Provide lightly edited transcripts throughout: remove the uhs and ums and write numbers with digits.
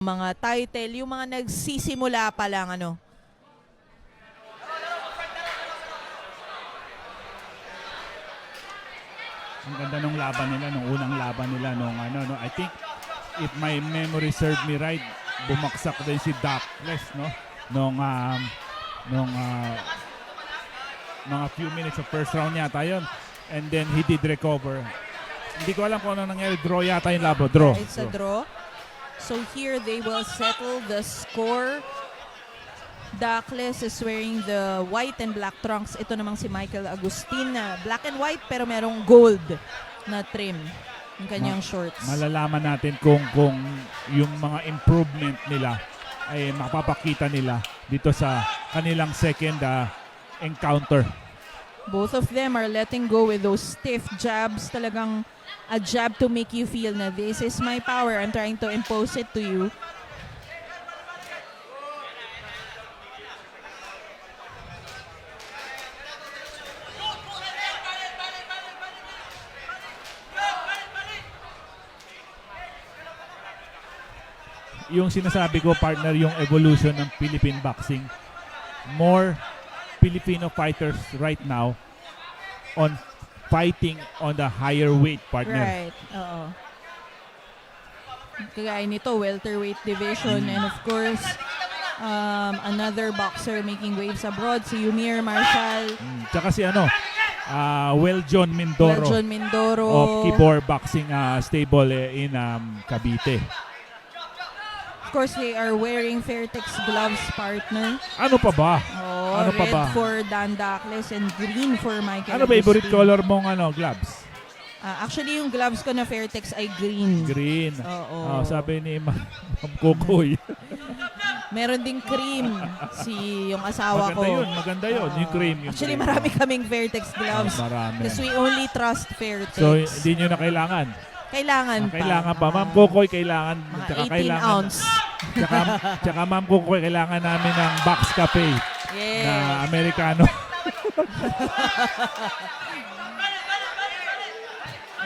mga title, yung mga nagsisimula pa lang ano. Ang ganda nung laban nila, nung unang laban nila nung ano, no. I think if my memory served me right, bumaksak din si Duckless, no, nung mga few minutes of first round yata yun. And then he did recover. Hindi ko alam kung ano nangyari. Draw yata yung labo. Draw. It's a draw. So here they will settle the score. Duckless is wearing the white and black trunks. Ito namang si Michael Agustin na black and white pero merong gold na trim yung kanyang shorts. Malalaman natin kung yung mga improvement nila ay mapapakita nila dito sa kanilang second encounter. Both of them are letting go with those stiff jabs. Talagang a jab to make you feel na this is my power. I'm trying to impose it to you. Yung sinasabi ko, partner, yung evolution ng Philippine boxing. More Filipino fighters right now on fighting on the higher weight, partner. Right, oo. Kagaya nito, welterweight division. And of course, another boxer making waves abroad, si Yumir Marshall. Tsaka si Weljon Mindoro. Weljon Mindoro. Of Kibor Boxing Stable in Cavite. Of course, they are wearing Fairtex gloves, partner. Ano pa ba? Oh, Ano pa red ba? for Dan Duckless and green for Michael Ano favorite Agustin. color mong gloves? Actually, yung gloves ko na Fairtex ay green. Green. Oo. Sabi ni Ma'am Kukoy. Meron ding cream yung asawa ko. Maganda yun. Yung cream. Yung Actually, cream. marami kaming Fairtex gloves. Marami. Because we only trust Fairtex. So, hindi nyo na kailangan. Kailangan pa. Kailangan pa. Ma'am Kukoy, kailangan. Mga Tsaka 18 kailangan, ounce. Tsaka Ma'am Kukoy, kailangan namin ng box cafe Yes. na Amerikano.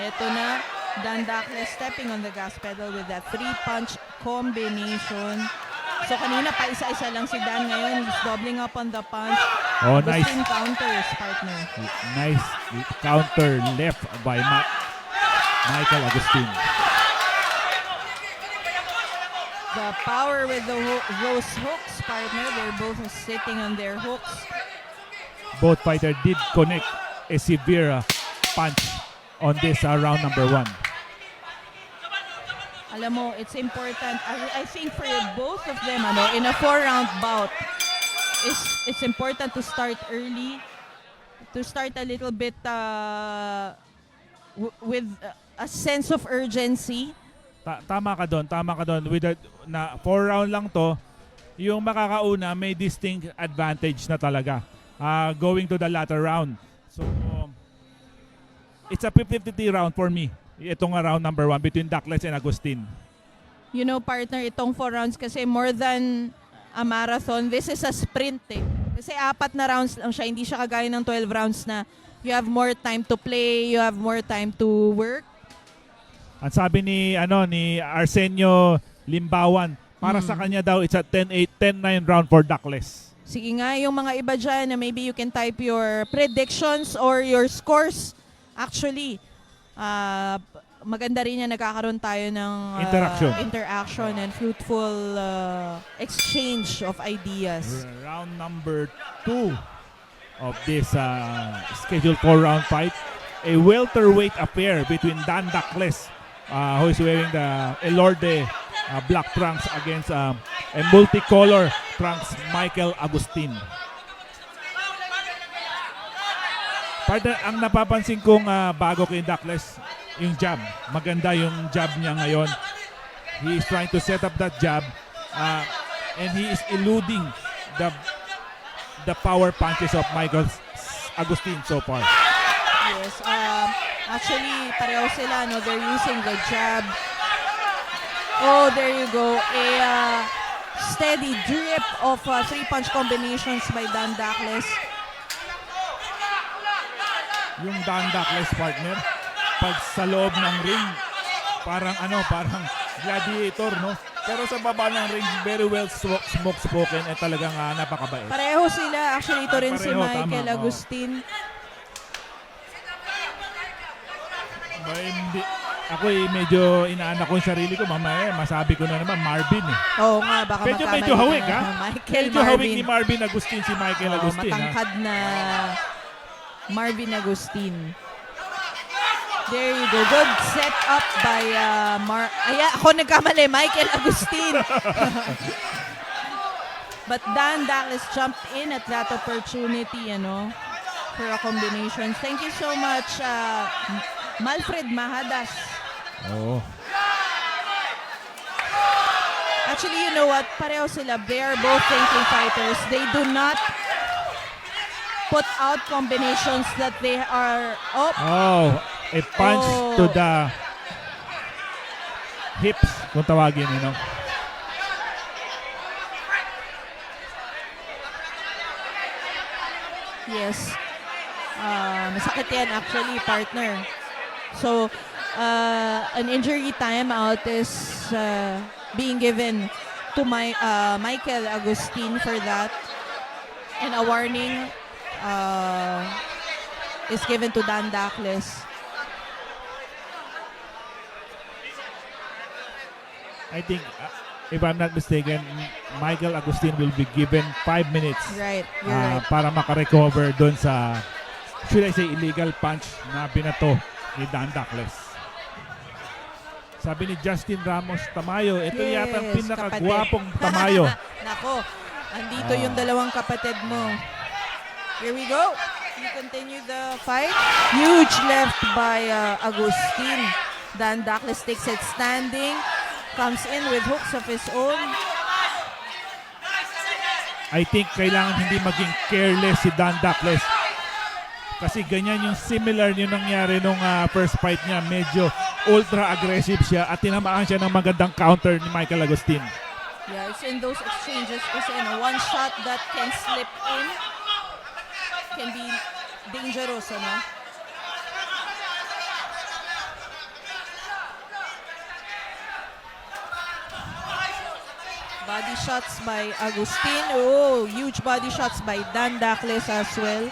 Ito na, Dan Duckless stepping on the gas pedal with that three-punch combination. So kanina pa isa-isa lang si Dan, ngayon he's doubling up on the punch. Oh, nice. Agustin counters, partner. Nice counter left by Michael Agustin. The power with those hooks, partner. They're both sitting on their hooks. Both fighters did connect a severe punch on this round number 1. Alam mo, it's important. I think for both of them, in a 4-round bout, it's important to start early, to start a little bit with a sense of urgency. Tama ka doon. With na 4 round lang to, yung makakauna may distinct advantage na talaga going to the latter round. So, it's a 50-50 round for me. Itong round number 1 between Duckless and Agustin. You know, partner, itong 4 rounds kasi more than a marathon, this is a sprint eh. Kasi 4 na rounds lang siya, hindi siya kagaya ng 12 rounds na you have more time to play, you have more time to work. Ang sabi ni Arsenio Limbawan, para sa kanya daw it's a 10-8, 10-9 round for Duckless. Sige nga, yung mga iba dyan na maybe you can type your predictions or your scores. Actually, maganda rin yan, nagkakaroon tayo ng interaction and fruitful exchange of ideas. Round number 2 of this scheduled 4-round fight. A welterweight affair between Dan Duckless, who is wearing the Elorde black trunks against a multicolor trunks Michael Agustin. Partner, ang napapansin kong bago kay Duckless, yung jab. Maganda yung jab niya ngayon. He is trying to set up that jab and he is eluding the power punches of Michael Agustin so far. Yes, actually, pareho sila, no? They're using the jab. Oh, there you go. A steady drip of 3-punch combinations by Dan Duckless. Yung Dan Duckless, partner, pag sa loob ng ring, parang gladiator, no? Pero sa baba ng ring, very well smoke-spoken at talagang napakabait. Pareho sila. Actually, ito rin si Pareho, Michael tama, oo. Agustin. Ako medyo inaanak ko yung sarili ko. Mamaya, masabi ko na naman, Marvin eh. Oo nga, baka Medyo magkamali hawig, ka na. ha? Michael Medyo hawig Marvin. ni Marvin Agustin si Michael Oo, Agustin. Ha? matangkad na Marvin Agustin. There you go. Good set up by ako nagkamali. Michael Agustin. But Dan Douglas jumped in at that opportunity, for a combination. Thank you so much, Malfred Mahadas. Oo. Actually, you know what? Pareho sila. They are both thinking fighters. They do not put out combinations that they are... Oh, a punch to the hips, kung tawagin, Yes. Masakit yan actually, partner. So, an injury timeout is being given to Michael Agustin for that. And a warning is given to Dan Douglas. I think, if I'm not mistaken, Michael Agustin will be given 5 minutes Right, you're right. para makarecover doon sa, should I say, illegal punch na binato ni Dan Douglas. Sabi ni Justin Ramos Tamayo, ito yata ang pinakagwapong Tamayo. Nako, andito yung dalawang kapatid mo. Here we go. We continue the fight. Huge left by Agustin. Dan Douglas takes it standing. Comes in with hooks of his own. I think kailangan hindi maging careless si Dan Douglas. Kasi ganyan yung similar yung nangyari nung first fight niya. Medyo ultra-aggressive siya at tinamaan siya ng magandang counter ni Michael Agustin. Yeah, it's in those exchanges kasi one shot that can slip in can be dangerous, Body shots by Agustin. Oh, huge body shots by Dan Douglas as well.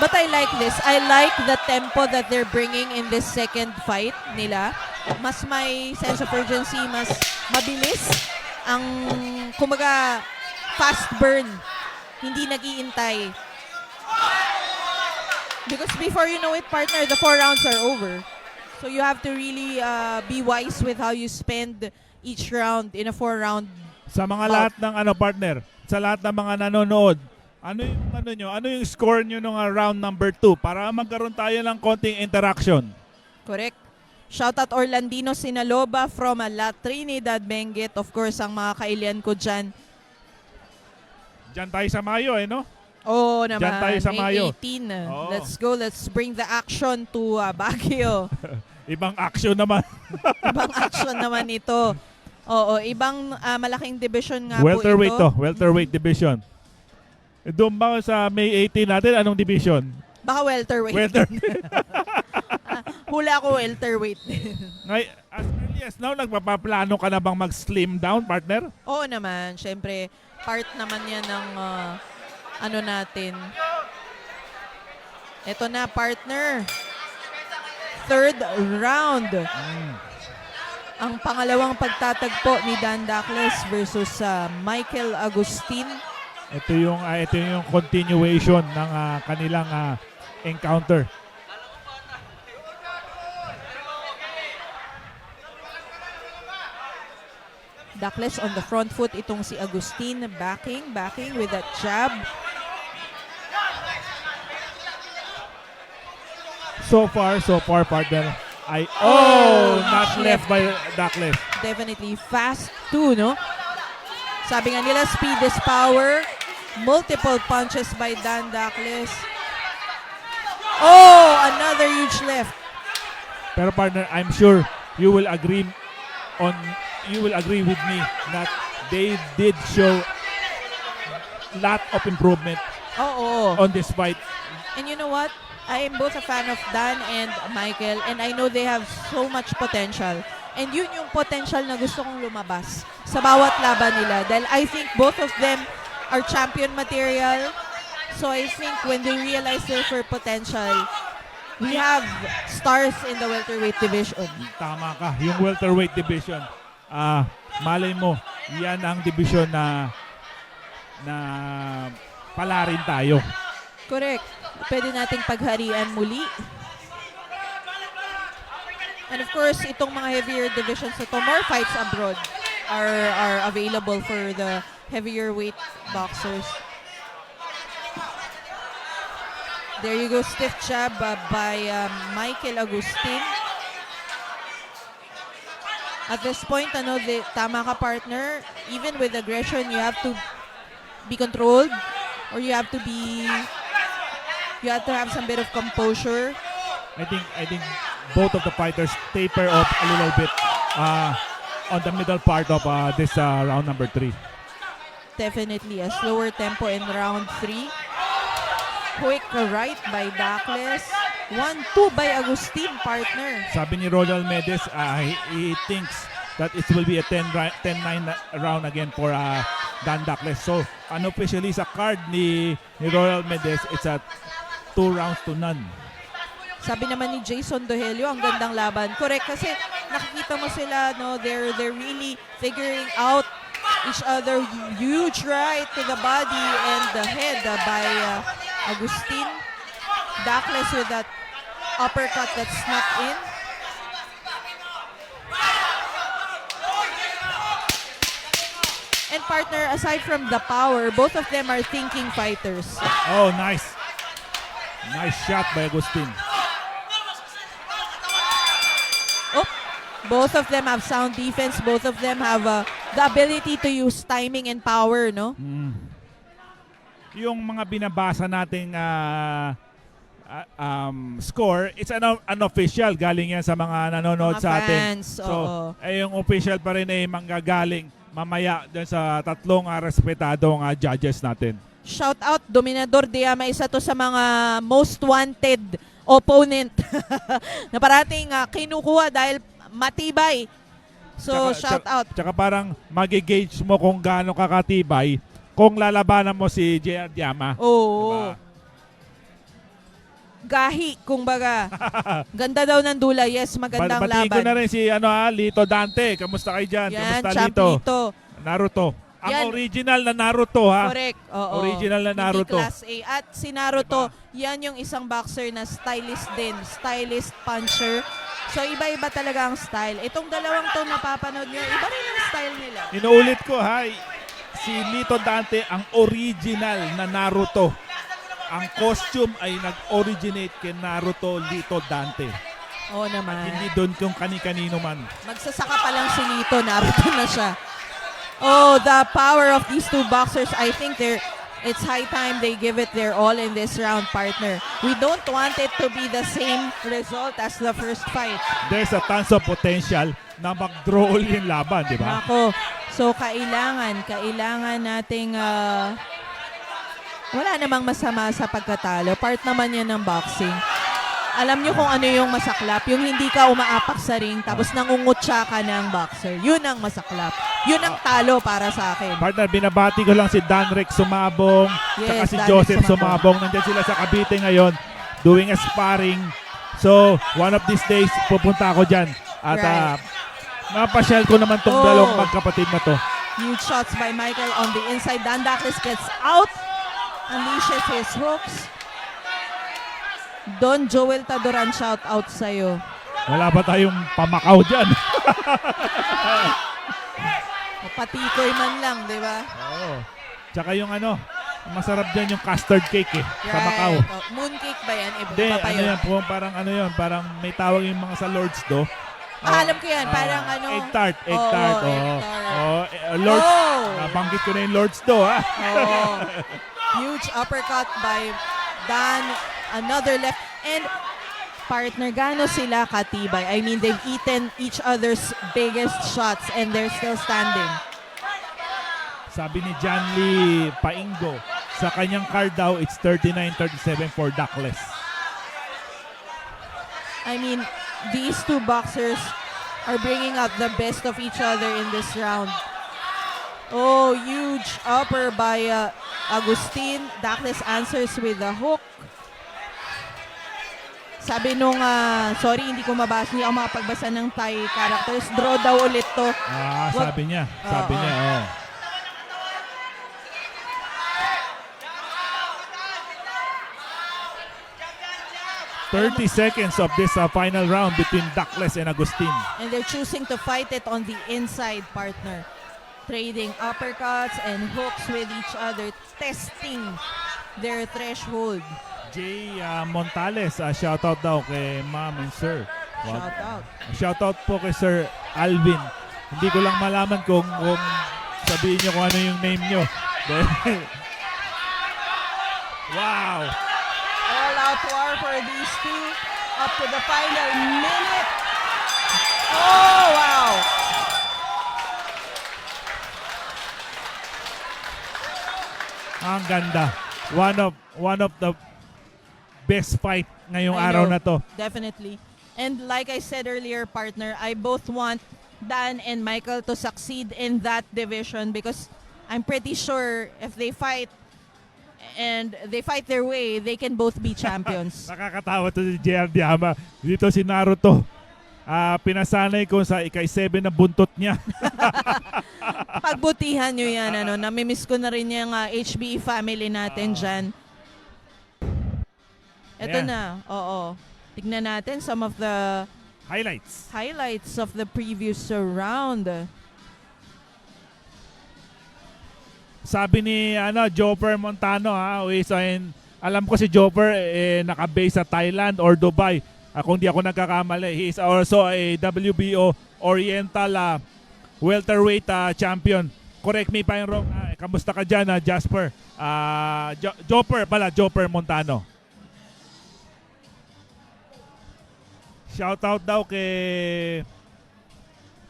But I like this. I like the tempo that they're bringing in this second fight nila. Mas may sense of urgency, mas mabilis. Ang, kumaga, fast burn. Hindi nag-iintay. Because before you know it, partner, the 4 rounds are over. So you have to really be wise with how you spend each round in a 4-round. Sa mga lahat ng partner, sa lahat ng mga nanonood, ano yung score nyo nung round number 2 para magkaroon tayo ng konting interaction? Correct. Shoutout Orlandino Sinaloba from La Trinidad, Benguet. Of course, ang mga kailian ko dyan. Diyan tayo sa Mayo, no? Oo naman. Diyan tayo sa May Mayo. 18. Oo. Let's go. Let's bring the action to Baguio. Ibang action naman. Ibang action naman ito. Oo, ibang malaking division nga Welterweight po ito. to. Welterweight division. Doon ba sa May 18 natin, anong division? Baka welterweight. Welterweight. Hula ko welterweight. As early as now, nagpapaplano ka na bang mag-slim down, partner? Oo naman. Siyempre, part naman yan ng natin. Ito na, partner. Third round. Ang pangalawang pagtatagpo ni Dan Douglas versus Michael Agustin. Ito yung continuation ng kanilang encounter. Douglas on the front foot, itong si Agustin backing with that jab. So far, partner. Not left by Douglas. Definitely fast too, no? Sabi nga nila, speed is power. Multiple punches by Dan Douglas. Oh, another huge left. Pero partner, I'm sure you will agree with me that they did show lot of improvement on this fight. And you know what? I am both a fan of Dan and Michael, and I know they have so much potential. And yun yung potential na gusto kong lumabas sa bawat laban nila. Dahil I think both of them are champion material. So I think when they realize their full potential, we have stars in the welterweight division. Tama ka, yung welterweight division. Malay mo, yan ang division na palarin tayo. Correct. Pwede nating pagharian muli. And of course, itong mga heavier divisions na to, more fights abroad are available for the heavier weight boxers. There you go, stiff jab by Michael Agustin. At this point, tama ka partner, even with aggression, you have to be controlled or you have to have some bit of composure. I think both of the fighters taper off a little bit on the middle part of this round number 3. Definitely a slower tempo in round 3. Quick right by Dakles. 1-2 by Agustin, partner. Sabi ni Royal Medes, he thinks that it will be a 10-9 round again for Dan Dakles. So, unofficially sa card ni Royal Medes, it's a 2 rounds to none. Sabi naman ni Jason Dohelio, ang gandang laban. Correct, kasi nakikita mo sila, they're really figuring out each other. Huge right to the body and the head by Agustin. Dakles with that uppercut that snuck in. And partner, aside from the power, both of them are thinking fighters. Oh, nice. Nice shot by Agustin. Both of them have sound defense. Both of them have the ability to use timing and power, no? Yung mga binabasa nating score, it's unofficial. Galing yan sa mga nanonood Mga sa atin. fans, So, oo. yung official pa rin ay manggagaling mamaya dun sa tatlong respetadong judges natin. Shout out, Dominador Diama. Isa to sa mga most wanted opponent na parating kinukuha dahil matibay. So, shout out. Tsaka parang magigauge mo kung gaano kakatibay kung lalabanan mo si JR Diama. Oo. Diba? Gahi, kumbaga. Ganda daw ng dula. Yes, magandang Batiin ko laban. na rin si Lito Dante. Kamusta kayo dyan? Yan, Kamusta Champ Lito? Lito. Naruto. Ang Yan. original na Naruto ha. Correct. Oo. Original na Naruto. Hindi class A. At si Naruto, yan yung isang boxer na stylist din. Stylist puncher. So, iba-iba talaga ang style. Itong dalawang to napapanood nyo, iba rin ang style nila. Inuulit ko ha. Si Lito Dante ang original na Naruto. Ang costume ay nag-originate kay Naruto Lito Dante. Oo At naman. hindi doon kung kani-kanino man. Magsasaka pa lang si Lito, Naruto na siya. Oh, the power of these two boxers. I think it's high time they give it their all in this round, partner. We don't want it to be the same result as the first fight. There's a tons of potential na mag-draw yung laban, di ba? Nako. So, kailangan nating wala namang masama sa pagkatalo. Part naman yan ng boxing. Alam nyo kung ano yung masaklap. Yung hindi ka umaapak sa ring tapos nangungutya ka ng boxer. Yun ang masaklap. Yun ang talo para sa akin. Partner, binabati ko lang si Danrick Sumabong, tsaka Yes, si Danrick Joseph Sumabong. Sumabong. Nandiyan sila sa Cavite ngayon doing a sparring. So, one of these days, pupunta ako dyan. At Right. mapasyal ko naman tong dalawang magkapatid na to. Huge shots by Michael on the inside. Dan Dakles gets out. Unleashes his hooks. Don Joel Tadoran, shout out sa'yo. Wala ba tayong pamakaw dyan? Patikoy man lang, di ba? Oo. Tsaka yung masarap dyan yung custard cake sa Macau. Oh, mooncake ba yan? Hindi, Iba pa yun. parang may tawag yung mga sa Lords do. Alam ko yan, parang Egg tart. Oo, Oo. egg tart. Lords. Oh! Nabanggit ko na yung Lords do ha. Oh. Huge uppercut by Dan. Another left. And partner, gano sila katibay? I mean, they've eaten each other's biggest shots and they're still standing. Sabi ni John Lee Paingo, sa kanyang card daw, it's 39-37 for Dakles. I mean, these two boxers are bringing out the best of each other in this round. Oh, huge upper by Agustin. Dakles answers with a hook. Sabi nung, sorry, hindi ko mabasa, hindi ako makapagbasa ng Thai characters. Draw daw ulit to. Sabi niya. Sabi niya, oh. "30 seconds of this final round between Dakles and Agustin." And they're choosing to fight it on the inside, partner. Trading uppercuts and hooks with each other, testing their threshold. Jay Montales, shoutout daw kay ma'am and sir. Shout out. Shoutout po kay Sir Alvin. Hindi ko lang malaman kung sabihin nyo kung ano yung name nyo. Wow! All out war for these two up to the final minute. Oh, wow! Ang ganda. One of the best fight ngayong I araw know. na to. Definitely. And like I said earlier, partner, I both want Dan and Michael to succeed in that division because I'm pretty sure if they fight and they fight their way, they can both be champions. Nakakatawa to si JR Diama. Dito si Naruto. Pinasanay ko sa ikay-7 na buntot niya. Pagbutihan nyo yan. Namimiss ko na rin yung HBE family natin dyan. Ito Ayan. na. Oo. Tignan natin some of the Highlights. of the previous round. Sabi ni Jopper Montano, alam ko si Jopper naka-base sa Thailand or Dubai. Kung di ako nagkakamali, he is also a WBO Oriental welterweight champion. Correct me if I'm wrong. Kamusta ka dyan, Jasper? Jopper Montano. Shoutout daw kay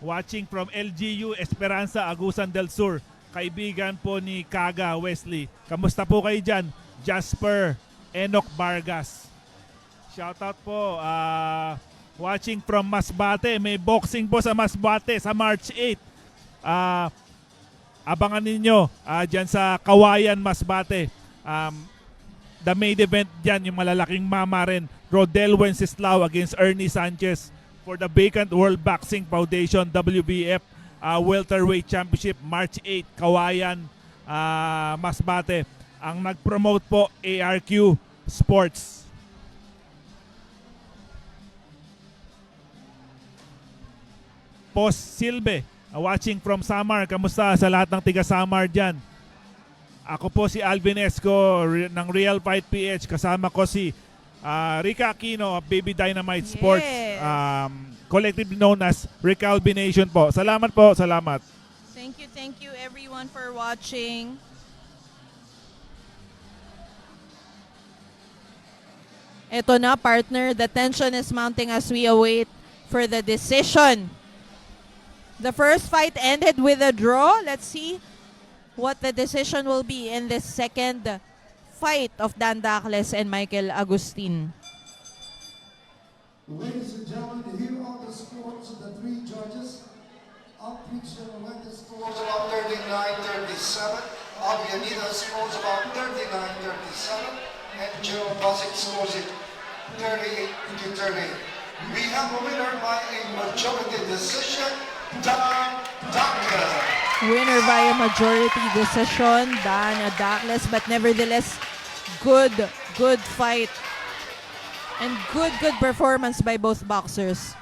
watching from LGU Esperanza, Agusan del Sur. Kaibigan po ni Kaga Wesley. Kamusta po kayo dyan? Jasper Enoch Vargas. Shoutout po. Watching from Masbate. May boxing po sa Masbate sa March 8. Abangan ninyo dyan sa Kawayan, Masbate. The main event dyan, yung malalaking mama rin. Rodel Wenceslao against Ernie Sanchez for the vacant World Boxing Foundation WBF Welterweight Championship, March 8, Kawayan, Masbate. Ang nag-promote po, ARQ Sports. Post Silve, watching from Samar. Kamusta sa lahat ng tiga Samar dyan? Ako po si Alvin Esco ng Real Fight PH. Kasama ko si Rica Aquino of Baby Dynamite Sports. Yes. Collectively known as Recalvination po. Salamat po, salamat. Thank you everyone for watching. Ito na, partner. The tension is mounting as we await for the decision. The first fight ended with a draw. Let's see what the decision will be in the second fight of Dan Dakles and Michael Agustin. Ladies and gentlemen, here are the scores of the three judges. Outreach went the scores about 39-37. Avianita scores about 39-37. And Joe Basic scores it 38-30. We have a winner by a majority decision, Dan Dakles. Winner by a majority decision, Dan Dakles, but nevertheless, good fight. And good performance by both boxers.